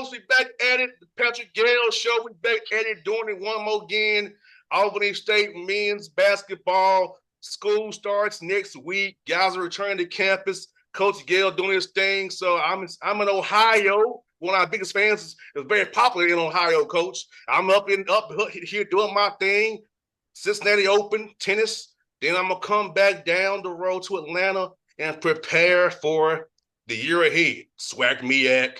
coach, we back at it. The Patrick Gayle show, we back at it, doing it one more again. Albany State men's basketball. School starts next week. Guys are returning to campus. Coach Gayle doing his thing. So I'm in Ohio. One of our biggest fans is very popular in Ohio, Coach. I'm up here doing my thing. Cincinnati Open tennis. Then I'm gonna come back down the road to Atlanta and prepare for the year ahead. SWAC MEAC,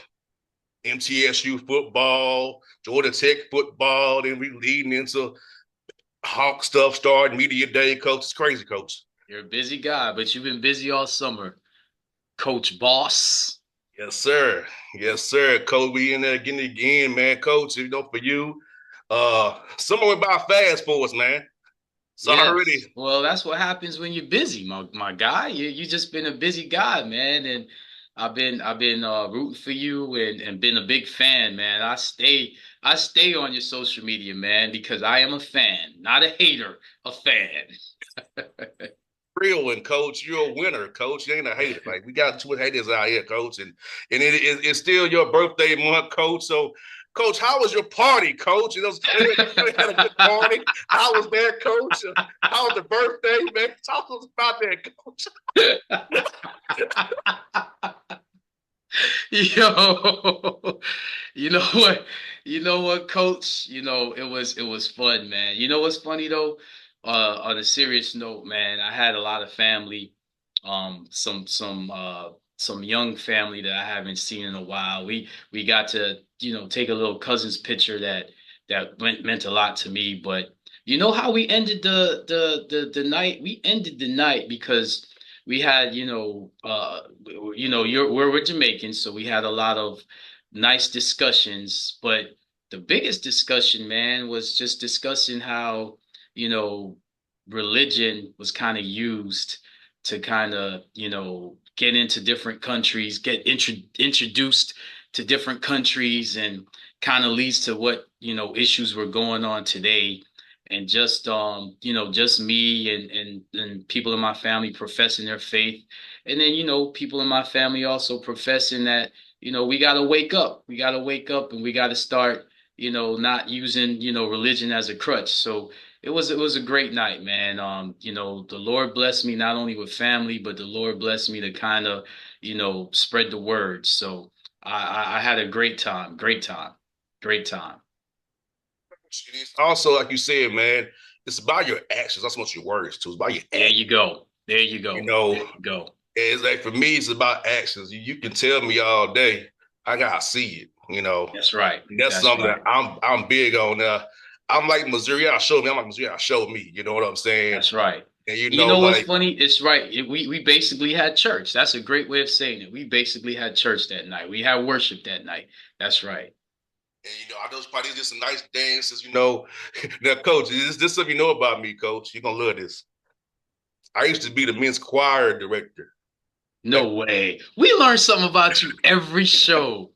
MTSU football, Georgia Tech football. Then we leading into Hawk stuff starting media day, Coach. It's crazy, Coach. You're a busy guy, but you've been busy all summer. Coach Boss. Yes, sir. Yes, sir. Coach, we in there getting it again, man. Coach, for you, summer went by fast for us, man. So Yes. already. Well, that's what happens when you're busy, my guy. You just been a busy guy, man. And I've been rooting for you and been a big fan, man. I stay on your social media, man, because I am a fan, not a hater, a fan. Real one, Coach. You're a winner, Coach. You ain't a hater. Like we got two haters out here, Coach, and it's still your birthday month, Coach. So, Coach, how was your party, Coach? You had a good party. How was that, Coach? How was the birthday, man? Talk to us about that, Coach. Yo, you know what? You know what, Coach? It was fun, man. You know what's funny though? On a serious note, man, I had a lot of family, some young family that I haven't seen in a while. We got to, take a little cousin's picture that meant a lot to me. But you know how we ended the night? We ended the night because we had, we're Jamaican, so we had a lot of nice discussions. But the biggest discussion, man, was just discussing how, you know, religion was kind of used to kind of, get into different countries, get introduced to different countries, and kind of leads to what, issues were going on today. And just just me and people in my family professing their faith. And then, people in my family also professing that, we gotta wake up. We gotta wake up and we gotta start, not using, religion as a crutch. So it was a great night, man. The Lord blessed me not only with family, but the Lord blessed me to kind of, spread the word. So I had a great time, great time, great time. It's also, like you said, man, it's about your actions. That's what your words too. It's about your There actions. you go. There you You go. know, There you go. it's like for me, it's about actions. You can tell me all day, I gotta see it. That's right. And that's That's something right. that I'm big on. I'm like Missouri, I show me. I'm like Missouri, I show me. You know what I'm saying? That's right. And You know what's like funny? It's right. We basically had church. That's a great way of saying it. We basically had church that night. We had worship that night. That's right. and I know it's probably just some nice dances. Now, Coach, this something you know about me, Coach. You're gonna love this. I used to be the men's choir director. No way. We learn something about you every show.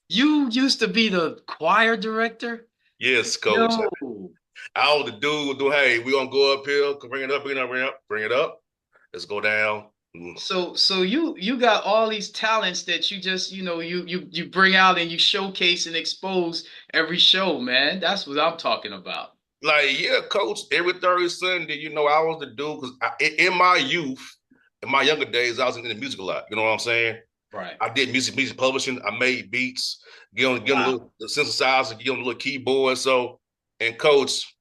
You used to be the choir director? Yes, Coach. Yo. I was the dude do, hey, we gonna go up here, bring it up, bring it up, bring it up, bring it up. Let's go down. So you got all these talents that you just, you bring out and you showcase and expose every show, man. That's what I'm talking about. Like, yeah, Coach, every Thursday, Sunday, I was the dude because in my youth, in my younger days, I was in the music a lot. You know what I'm saying? Right. I did music publishing. I made beats, get on a Wow. little the synthesizer, get on the little keyboard. So, and Coach,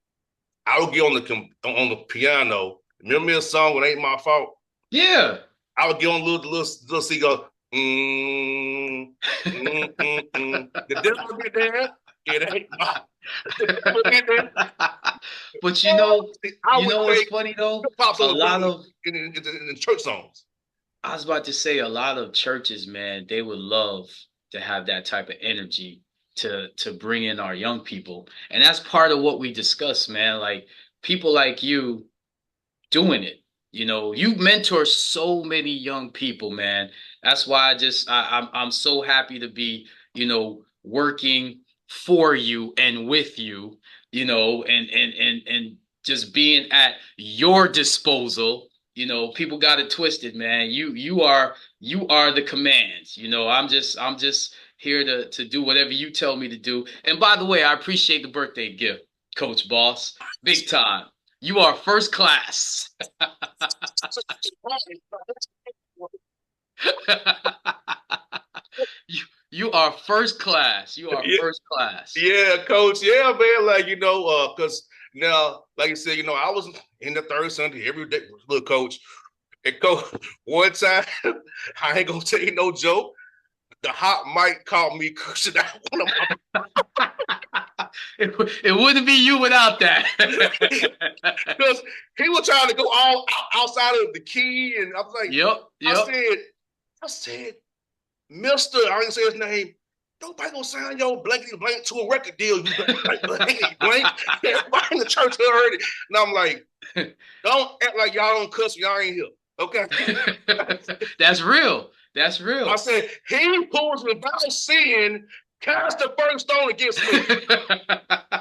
I would get on the piano. Remember a song "It Ain't My Fault"? Yeah. I would get on little see go. The devil be there. It ain't my. The devil be there. But I would what's take funny though? hip hop A songs lot of in church songs. I was about to say a lot of churches, man, they would love to have that type of energy to bring in our young people. And that's part of what we discuss, man. Like people like you doing it. You mentor so many young people, man. That's why I'm so happy to be, working for you and with you, and just being at your disposal. People got it twisted, man. You are the commands. I'm just here to do whatever you tell me to do. And by the way, I appreciate the birthday gift, Coach Boss. Big time. You are first class. you you are first class. You are Yeah, first class. yeah, coach. Yeah, man. Like, because now, like you said, I was in the third Sunday every day. Look, coach, and coach, one time, I ain't gonna tell you no joke. The hot mic called me cursing out one of my It wouldn't be you without that. because he was trying to go all outside of the key, and I was like, Yep, I yep. said, Mister, I didn't say his name. Nobody gonna sign your blankety blank to a record deal. You blankety blank. Everybody in the church heard it, and I'm like, don't act like y'all don't cuss. Y'all ain't here, okay? That's real. That's real. I said he pulls without sin. Cast the first stone against me.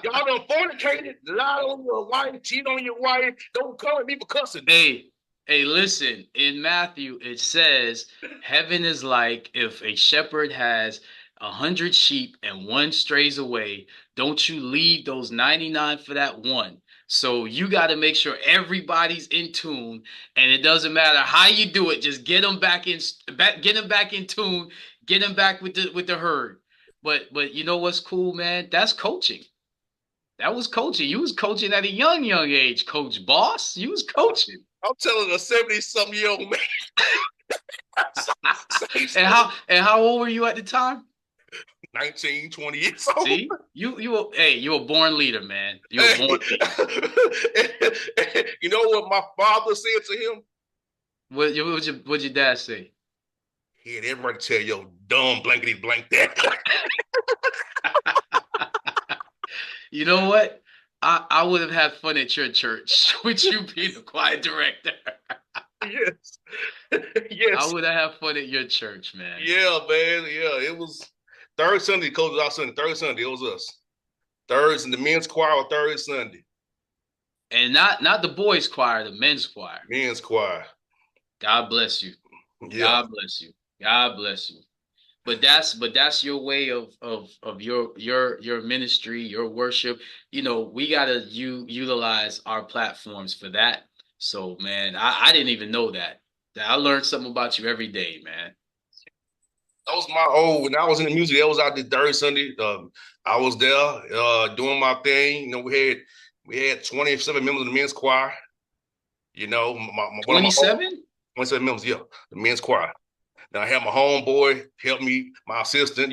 Y'all done fornicated, lied on your wife, cheat on your wife. Don't come at me for cussing. Hey, listen. In Matthew, it says, heaven is like if a shepherd has 100 sheep and one strays away. Don't you leave those 99 for that one. So you got to make sure everybody's in tune, and it doesn't matter how you do it. Just get them back in tune. Get them back with the herd. But you know what's cool, man? That's coaching. That was coaching. You was coaching at a young age, Coach Boss. You was coaching. I'm telling a 70-something-year-old man. And how old were you at the time? 19, 20 years old. See, you were born leader, man. You were born leader. You know what my father said to him? What'd your dad say? He had everybody tell your dumb blankety blank that. You know what? I would have had fun at your church with you being the choir director. Yes. Yes. I would have had fun at your church, man. Yeah, man. Yeah, it was third Sunday, coach was our Sunday. Third Sunday, it was us. Third and the men's choir on third Sunday. And not the boys' choir, the men's choir. Men's choir. God bless you. Yeah. God bless you. God bless you. But that's your way of your ministry, your worship. We gotta utilize our platforms for that. So man, I didn't even know that. I learned something about you every day, man. That was when I was in the music, that was out the third Sunday. I was there doing my thing. We had 27 members of the men's choir. 27? 27 members, yeah, the men's choir. Now I had my homeboy help me, my assistant,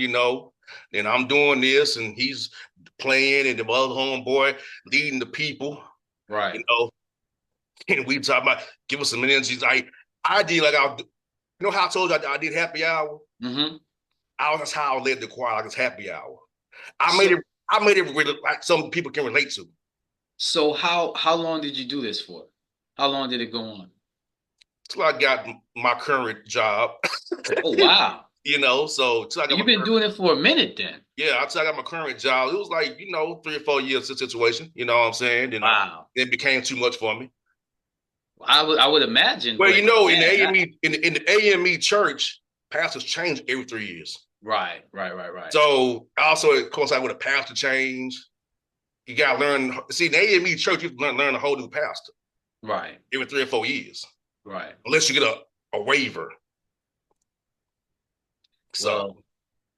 Then I'm doing this and he's playing and the other homeboy leading the people. Right. And we talk about give us some minutes. I did how I told you I did happy hour? Mm-hmm. That's how I led the choir, like it's happy hour. I made it really like some people can relate to. So how long did you do this for? How long did it go on? Till I got my current job. Oh wow. So you've been doing it for a minute then. Yeah, until I got my current job. It was like, 3 or 4 years situation. You know what I'm saying? And wow. It became too much for me. I would imagine. Well, in the AME church, pastors change every 3 years. Right. So also, of course, with a pastor change, you gotta learn. See, in the AME church, you learn a whole new pastor. Right. Every 3 or 4 years. Right. Unless you get a waiver. So well,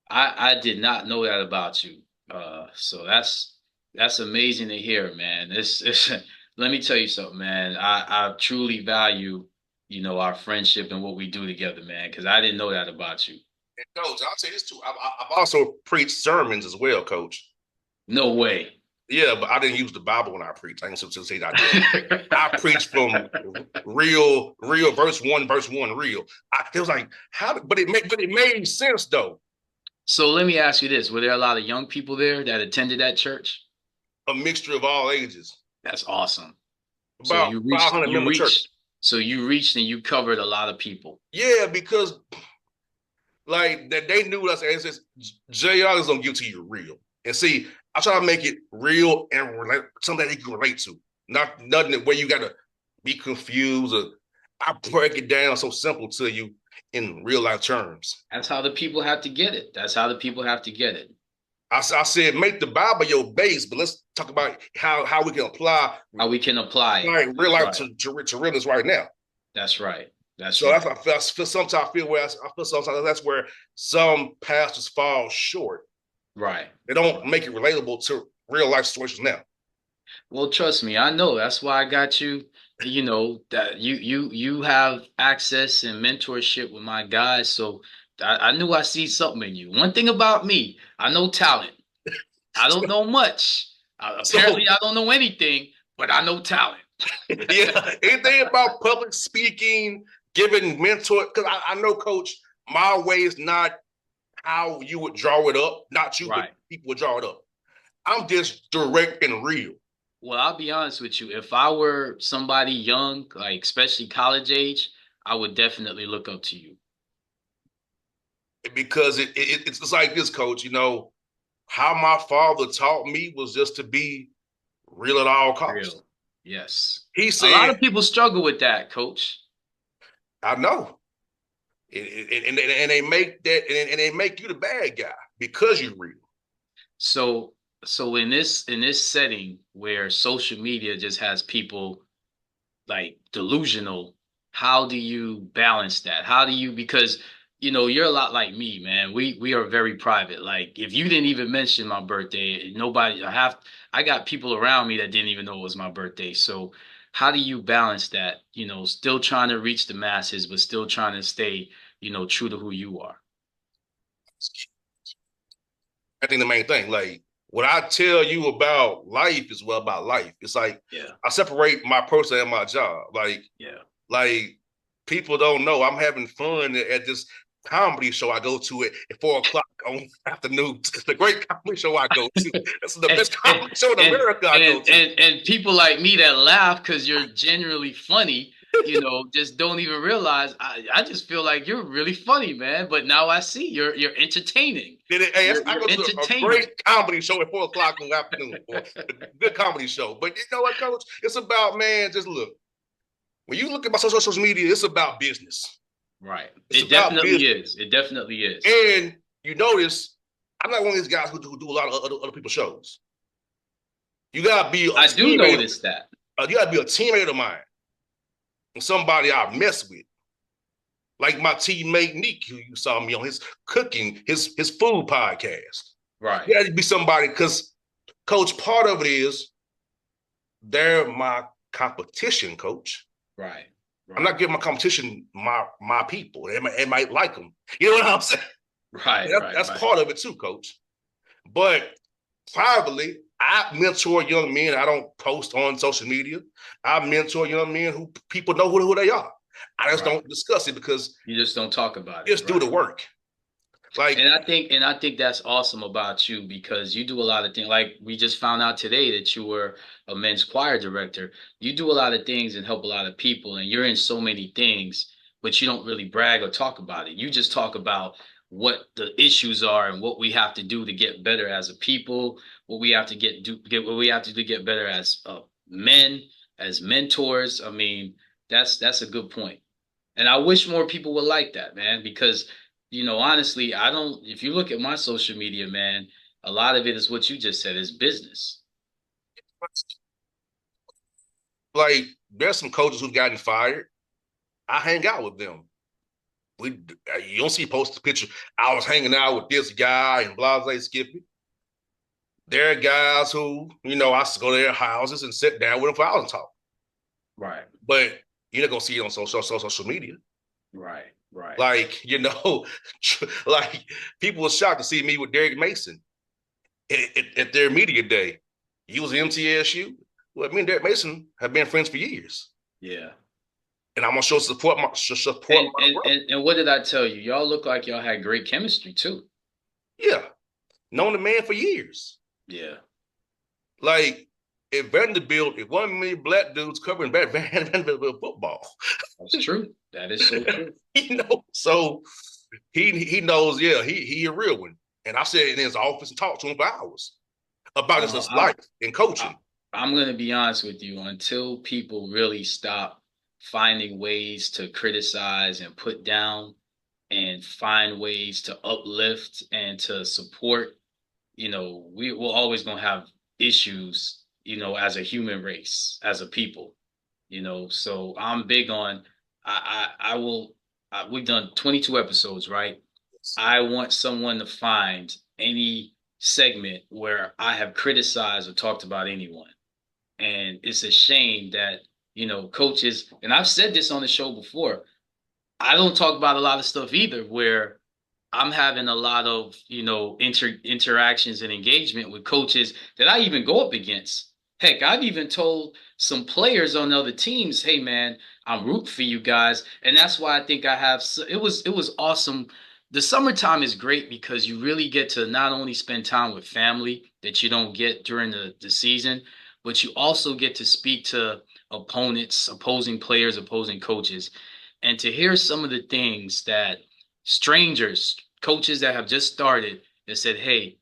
I did not know that about you. So that's amazing to hear, man. This let me tell you something, man. I truly value, our friendship and what we do together, man, because I didn't know that about you. And Coach, I'll tell you this too. I've also preached sermons as well, Coach. No way. Yeah, but I didn't use the Bible when I preached. I didn't say I did. I preached from real verse one, real. It was like but it made sense though. So let me ask you this: were there a lot of young people there that attended that church? A mixture of all ages. That's awesome. About 500 member church. So you reached and you covered a lot of people. Yeah, because like that they knew us and says JR is gonna give to you real. And see, I try to make it real and something that you can relate to. Nothing where you gotta be confused or I break it down so simple to you. in real life terms. That's how the people have to get it. That's how the people have to get it. I said, make the Bible your base, but let's talk about how we can apply How we can apply it. real That's life right. to realness right now. That's right. That's So right. that's I feel sometimes I feel where I feel sometimes that's where some pastors fall short. Right. They don't make it relatable to real life situations now. Well, trust me, I know. That's why I got you. You know that you have access and mentorship with my guys. So I knew I see something in you. One thing about me, I know talent. I don't know much. So Apparently, I don't know anything, but I know talent. yeah, anything about public speaking, giving mentor, because I know, Coach, my way is not how you would draw it up, not you, Right. but people would draw it up. I'm just direct and real. Well, I'll be honest with you. If I were somebody young, like especially college age, I would definitely look up to you. Because it's like this, Coach. You know, how my father taught me was just to be real at all costs. Real. Yes. He A lot said, of people struggle with that, coach. I know. And they make that and they make you the bad guy because you're real. So in this setting where social media just has people like delusional, how do you balance that? How do you, because you're a lot like me, man. We are very private. Like if you didn't even mention my birthday, nobody I got people around me that didn't even know it was my birthday. So how do you balance that? Still trying to reach the masses, but still trying to stay, true to who you are. I think the main thing, like what I tell you about life is well about life. It's like Yeah. I separate my person and my job. Yeah. Like people don't know I'm having fun at this comedy show I go to at 4 o'clock on afternoon. It's the great comedy show I go to. It's the best comedy show in America I go to. And people like me that laugh because you're genuinely funny, just don't even realize. I just feel like you're really funny, man. But now I see you're entertaining. Hey, I You're go to a entertaining. great comedy show at 4 o'clock in the afternoon. A good comedy show. But you know what, Coach? It's about, man, just look. When you look at my social media, it's about business. Right. It's It about definitely business. is. It definitely is. And you notice, I'm not one of these guys who do a lot of other people's shows. You gotta be a I do teammate. notice that. You gotta be a teammate of mine and somebody I mess with. Like my teammate Nick, who you saw me on his cooking, his food podcast. Right. You gotta be somebody, because Coach, part of it is they're my competition, Coach. Right. I'm not giving my competition my people. They might like them. You know what I'm saying? Right. That's part of it too, Coach. But privately, I mentor young men. I don't post on social media. I mentor young men who people know who they are. I just don't discuss it because you just don't talk about it. Just do the work. And I think that's awesome about you, because you do a lot of things. Like we just found out today that you were a men's choir director. You do a lot of things and help a lot of people, and you're in so many things, but you don't really brag or talk about it. You just talk about what the issues are and what we have to do to get better as a people, what we have to what we have to do to get better as men, as mentors. I mean, that's a good point. And I wish more people would like that, man, because honestly, if you look at my social media, man, a lot of it is what you just said, is business. Like there's some coaches who've gotten fired. I hang out with them. You don't see posted picture. I was hanging out with this guy and Blase Skippy. There are guys who, I go to their houses and sit down with them for hours and talk. Right. But you're not gonna see it on social media. Right. Like, like people were shocked to see me with Derek Mason at their media day. He was MTSU. Well, me and Derek Mason have been friends for years. Yeah. And I'm gonna show support my and what did I tell you? Y'all look like y'all had great chemistry too. Yeah. Known the man for years. Yeah. Like at Vanderbilt, it wasn't many black dudes covering Vanderbilt football. That's true. That is so true. So he knows, yeah, he a real one. And I sat in his office and talked to him for hours about his life and coaching. I'm going to be honest with you. Until people really stop finding ways to criticize and put down, and find ways to uplift and to support, we're always going to have issues, as a human race, as a people, So I'm big on, I will, we've done 22 episodes, right? I want someone to find any segment where I have criticized or talked about anyone. And it's a shame that, coaches, and I've said this on the show before, I don't talk about a lot of stuff either where I'm having a lot of, interactions and engagement with coaches that I even go up against. Heck, I've even told some players on other teams, "Hey man, I'm rooting for you guys." And that's why I think I have it was awesome. The summertime is great because you really get to not only spend time with family that you don't get during the season, but you also get to speak to opponents, opposing players, opposing coaches, and to hear some of the things that strangers, coaches that have just started, that said, "Hey,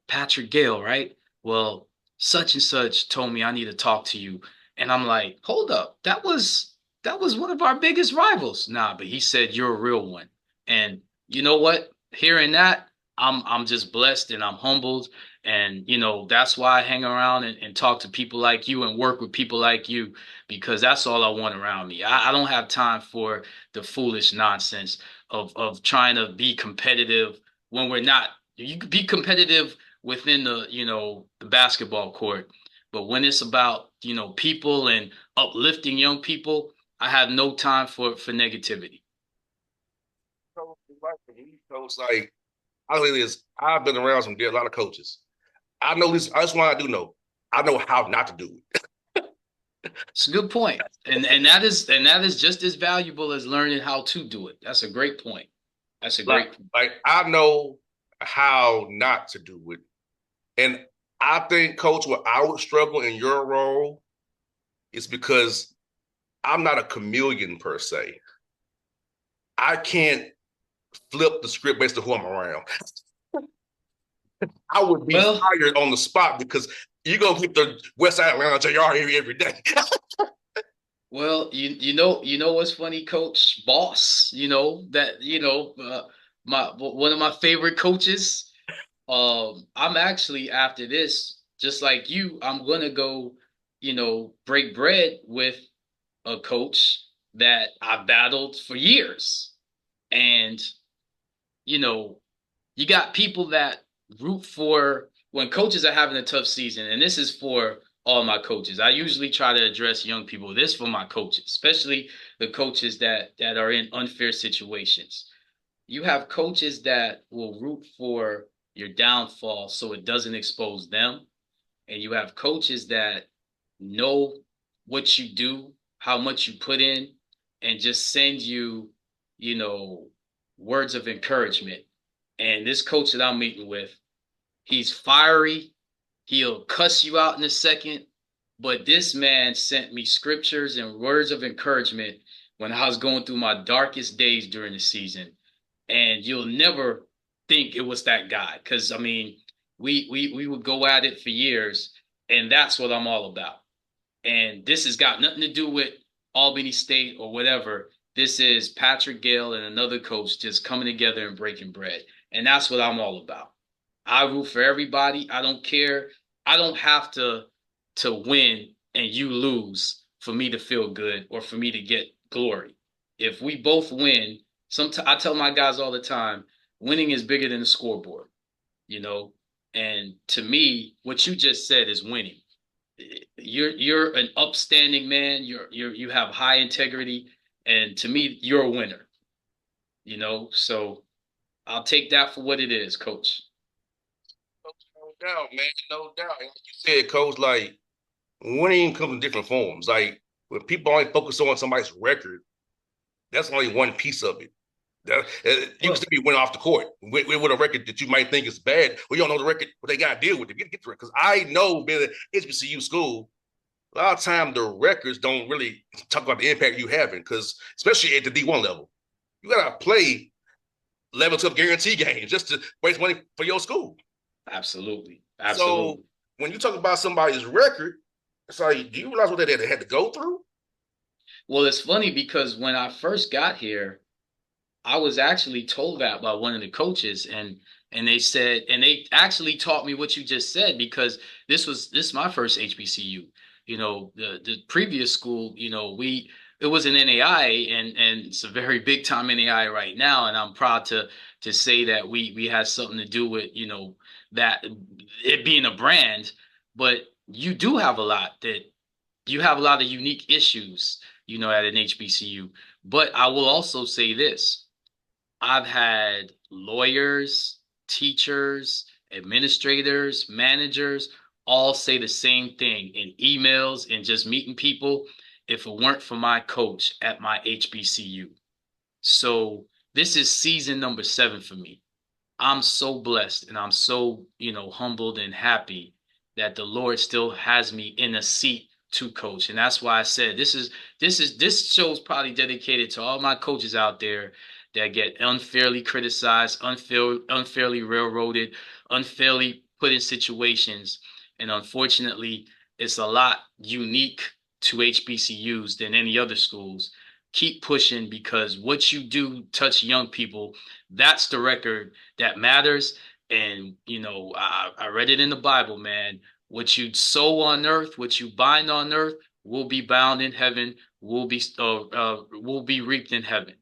Patrick Gayle, right? Well, such and such told me I need to talk to you." And I'm like, "Hold up, that was one of our biggest rivals." Nah, but he said you're a real one. And you know what? Hearing that, I'm just blessed and I'm humbled. And that's why I hang around and talk to people like you and work with people like you, because that's all I want around me. I don't have time for the foolish nonsense of trying to be competitive when we're not. You could be competitive within the basketball court, but when it's about people and uplifting young people, I have no time for negativity. So, Coach, like I say this, I've been around a lot of coaches. I know this. That's why I do know. I know how not to do it. It's a good point, and that is just as valuable as learning how to do it. That's a great point. That's a Like, great point. like I know how not to do it, and I think, Coach, what I would struggle in your role is because I'm not a chameleon per se. I can't flip the script based on who I'm around. I would be Well, fired on the spot because you're gonna keep the West Side Atlanta JR every day. you know what's funny, Coach Boss. You know that my one of my favorite coaches. I'm actually after this, just like you, I'm gonna go, break bread with a coach that I battled for years. And, you know, you got people that root for when coaches are having a tough season, and this is for all my coaches. I usually try to address young people. This for my coaches, especially the coaches that are in unfair situations. You have coaches that will root for your downfall so it doesn't expose them. And you have coaches that know what you do, how much you put in, and just send you, you know, words of encouragement. And this coach that I'm meeting with, he's fiery. He'll cuss you out in a second. But this man sent me scriptures and words of encouragement when I was going through my darkest days during the season. And you'll never think it was that guy. Because I mean, we would go at it for years, and that's what I'm all about. And this has got nothing to do with Albany State or whatever. This is Patrick Gayle and another coach just coming together and breaking bread. And that's what I'm all about. I root for everybody. I don't care. I don't have to win and you lose for me to feel good or for me to get glory. If we both win, sometimes I tell my guys all the time, winning is bigger than the scoreboard, you know. And to me, what you just said is winning. You're an upstanding man. You have high integrity, and to me, you're a winner. So I'll take that for what it is, Coach. No doubt, man. No doubt. And like you said, Coach, like winning comes in different forms. Like when people only focus on somebody's record, that's only one piece of it. You can Well, still be winning off the court with a record that you might think is bad. Well, you don't know the record, what they got to deal with to get the record. Because I know, being at HBCU school, a lot of time the records don't really talk about the impact you having. Because especially at the D1 level, you got to play level 12 guarantee games just to raise money for your school. absolutely, So absolutely. when you talk about somebody's record, it's like, do you realize what they had to go through? Well, it's funny because when I first got here, I was actually told that by one of the coaches, and they said, and they actually taught me what you just said, because this is my first HBCU. The previous school, it was an NAI, and it's a very big time NAI right now, and I'm proud to say that we had something to do with that it being a brand, but you do have a lot that you have a lot of unique issues, at an HBCU. But I will also say this. I've had lawyers, teachers, administrators, managers all say the same thing in emails and just meeting people. If it weren't for my coach at my HBCU. So this is season number 7 for me. I'm so blessed and I'm so, humbled and happy that the Lord still has me in a seat to coach. And that's why I said this show's probably dedicated to all my coaches out there that get unfairly criticized, unfairly railroaded, unfairly put in situations. And unfortunately, it's a lot unique to HBCUs than any other schools. Keep pushing, because what you do touch young people. That's the record that matters. And I read it in the Bible, man. What you sow on earth, what you bind on earth, will be bound in heaven, will be reaped in heaven.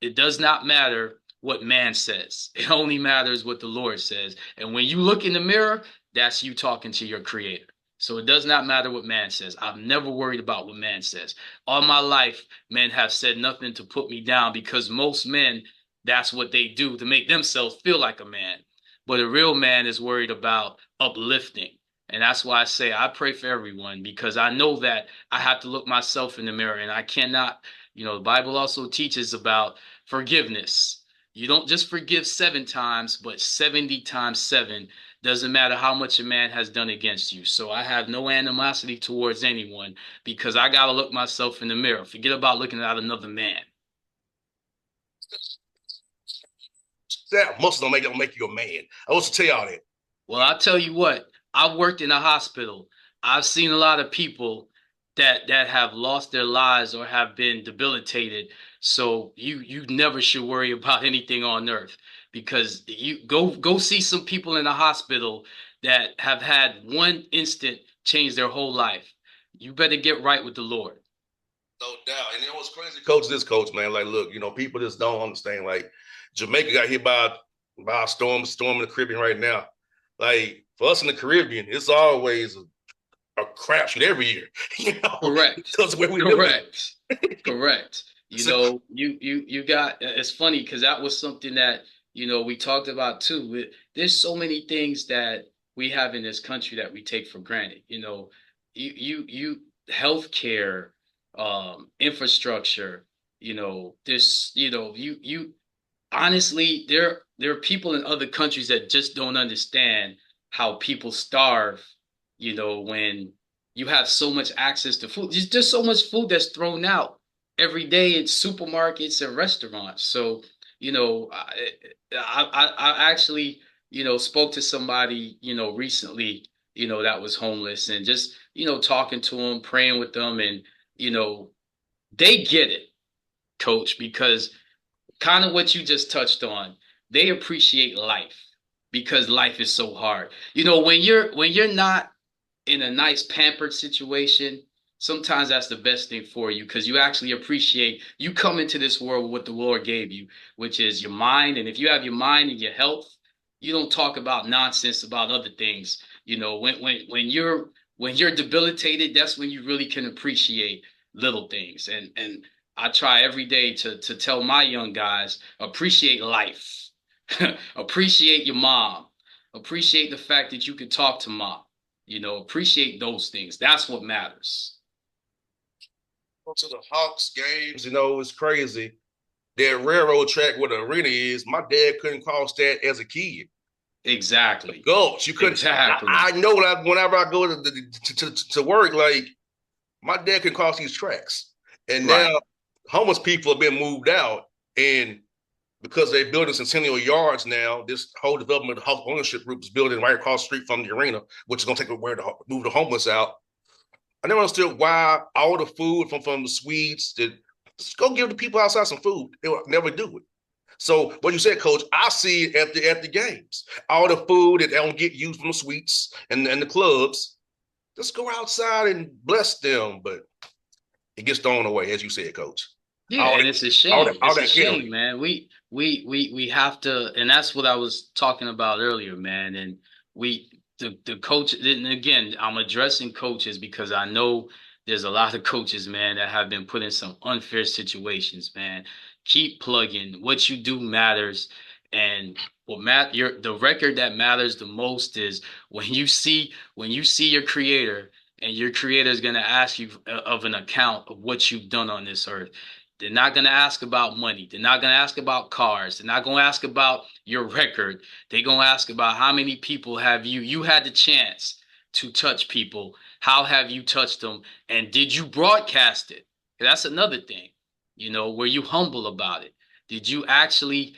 It does not matter what man says. It only matters what the Lord says. And when you look in the mirror, that's you talking to your creator. So it does not matter what man says. I've never worried about what man says. All my life, men have said nothing to put me down, because most men, that's what they do to make themselves feel like a man. But a real man is worried about uplifting. And that's why I say I pray for everyone, because I know that I have to look myself in the mirror, and I cannot, the Bible also teaches about forgiveness. You don't just forgive 7 times, but 70 times 7. Doesn't matter how much a man has done against you. So I have no animosity towards anyone, because I got to look myself in the mirror. Forget about looking at another man. That muscle don't make you a man. I want to tell y'all that. Well, I'll tell you what, I've worked in a hospital. I've seen a lot of people that have lost their lives or have been debilitated. So you never should worry about anything on earth, because you go see some people in the hospital that have had one instant change their whole life. You better get right with the Lord. No doubt. And it was crazy, coach, this coach, man. Like, look, people just don't understand. Like, Jamaica got hit by a storm in the Caribbean right now. Like, for us in the Caribbean, it's always a crapshoot every year. Correct. Because where we Correct. Correct. You got, it's funny because that was something that, we talked about too. There's so many things that we have in this country that we take for granted. Healthcare, infrastructure, this, you honestly, there are people in other countries that just don't understand how people starve, when you have so much access to food. There's so much food that's thrown out every day in supermarkets and restaurants. So, I actually, spoke to somebody, recently, that was homeless, and just, talking to them, praying with them, and, they get it, coach, because kind of what you just touched on, they appreciate life because life is so hard. When you're not in a nice pampered situation, sometimes that's the best thing for you, because you actually appreciate you come into this world with what the Lord gave you, which is your mind. And if you have your mind and your health, you don't talk about nonsense about other things. When you're debilitated, that's when you really can appreciate little things. And I try every day to tell my young guys, appreciate life. Appreciate your mom. Appreciate the fact that you can talk to mom. Appreciate those things. That's what matters. Go to the Hawks games, it's crazy. That railroad track where the arena is, my dad couldn't cross that as a kid. Exactly. Gulch, you couldn't. Exactly. I know that whenever I go to work, like, my dad can cross these tracks. And now homeless people have been moved out, and because they're building Centennial Yards now, this whole development of house ownership group is building right across the street from the arena, which is going to take away to move the homeless out. I never understood why all the food from the Swedes, just go give the people outside some food. They will never do it. So what you said, Coach, I see it at the games. All the food that they don't get used from the suites and the clubs. Just go outside and bless them. But it gets thrown away, as you said, Coach. Yeah, All and that, it's a shame. all It's a that shame, catering. man. We have to, and that's what I was talking about earlier, man. And the coach, and again, I'm addressing coaches because I know there's a lot of coaches, man, that have been put in some unfair situations, man. Keep plugging. What you do matters, and the record that matters the most is when you see your creator, and your creator is going to ask you of an account of what you've done on this earth. They're not going to ask about money. They're not going to ask about cars. They're not going to ask about your record. They're going to ask about how many people have you had the chance to touch people. How have you touched them? And did you broadcast it? That's another thing. Were you humble about it? Did you actually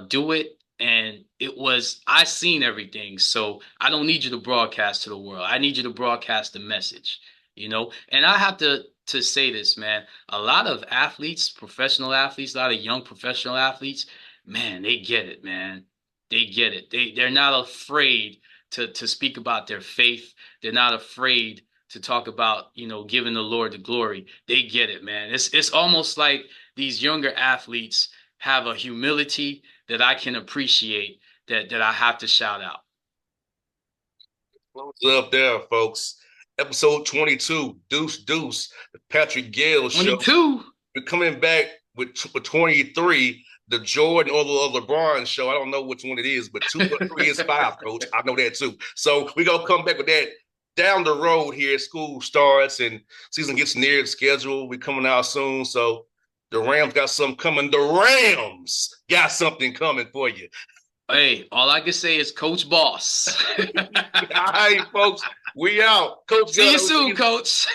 do it? And I seen everything. So I don't need you to broadcast to the world. I need you to broadcast the message. And I have to say this, man. A lot of athletes, professional athletes, a lot of young professional athletes, man, they get it, man. They get it. They're not afraid to speak about their faith. They're not afraid to talk about, giving the Lord the glory. They get it, man. It's almost like these younger athletes have a humility that I can appreciate that I have to shout out. Close up there, folks. Episode 22, Deuce Deuce, the Patrick Gayle show. 22. We're coming back with 23, the Jordan or the LeBron show. I don't know which one it is, but 2 or 3 is 5, Coach. I know that too. So we're going to come back with that down the road here. School starts and season gets near the schedule. We're coming out soon. So the Rams got something coming. The Rams got something coming for you. Hey, all I can say is Coach Boss. All right, folks. We out. Coach. See you soon, Coach.